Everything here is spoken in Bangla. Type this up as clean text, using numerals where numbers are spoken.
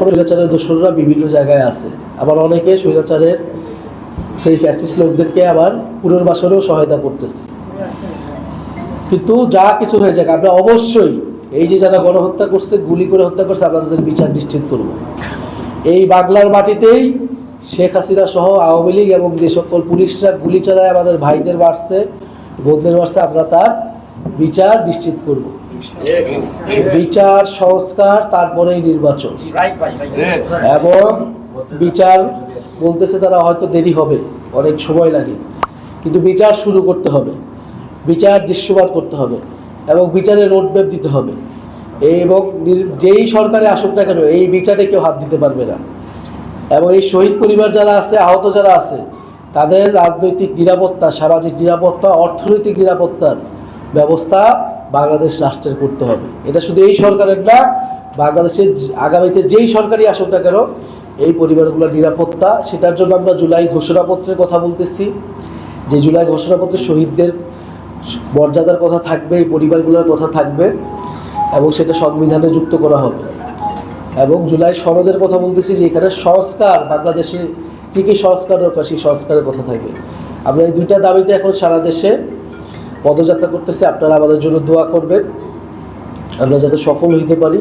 স্বৈরাচারের দোসররা বিভিন্ন জায়গায় আছে, আবার অনেকে স্বৈরাচারের সেই ফ্যাসিস্ট লোকদেরকে আবার পুনর্বাসনেও সহায়তা করতেছে। কিন্তু যা কিছু হয়ে যাক, আমরা অবশ্যই এই যে যারা গণহত্যা করছে, গুলি করে হত্যা করছে, আমরা তাদের বিচার নিশ্চিত করব। এই বাংলার মাটিতেই শেখ হাসিনা সহ আওয়ামী লীগ এবং যে সকল পুলিশরা গুলি চালায় আমাদের ভাইদের মারছে, বোনদের মারছে, আমরা তার বিচার নিশ্চিত করব। বিচার, সংস্কার, তারপরেই নির্বাচন। এবং বিচার বলতেছে তারা হয়তো দেরি হবে, অনেক সময় লাগে, কিন্তু বিচার শুরু করতে হবে, বিচার দৃশ্যমান করতে হবে এবং বিচারের রোডম্যাপ দিতে হবে। এবং যেই সরকারে আসুক না কেন এই বিচারে কেউ হাত দিতে পারবে না। এবং এই শহীদ পরিবার যারা আছে, আহত যারা আছে, তাদের রাজনৈতিক নিরাপত্তা, সামাজিক নিরাপত্তা, অর্থনৈতিক নিরাপত্তার ব্যবস্থা বাংলাদেশ রাষ্ট্রের করতে হবে। এটা শুধু এই সরকারের না, বাংলাদেশের আগামীতে যেই সরকারই আসুক না কেন এই পরিবারগুলোর নিরাপত্তা, সেটার জন্য আমরা জুলাই ঘোষণাপত্রের কথা বলতেছি। যে জুলাই ঘোষণাপত্রে শহীদদের মর্যাদার কথা থাকবে, এই পরিবারগুলোর কথা থাকবে এবং সেটা সংবিধানে যুক্ত করা হবে। এবং জুলাই সনদের কথা বলতেছি, যে এখানে সংস্কার, বাংলাদেশে কী কী সংস্কার দরকার সেই সংস্কারের কথা থাকবে। আমরা এই দুইটা দাবিতে এখন সারা দেশে পদযাত্রা করতেছি। আপনারা আমাদের জন্য দোয়া করবেন, আমরা যাতে সফল হইতে পারি।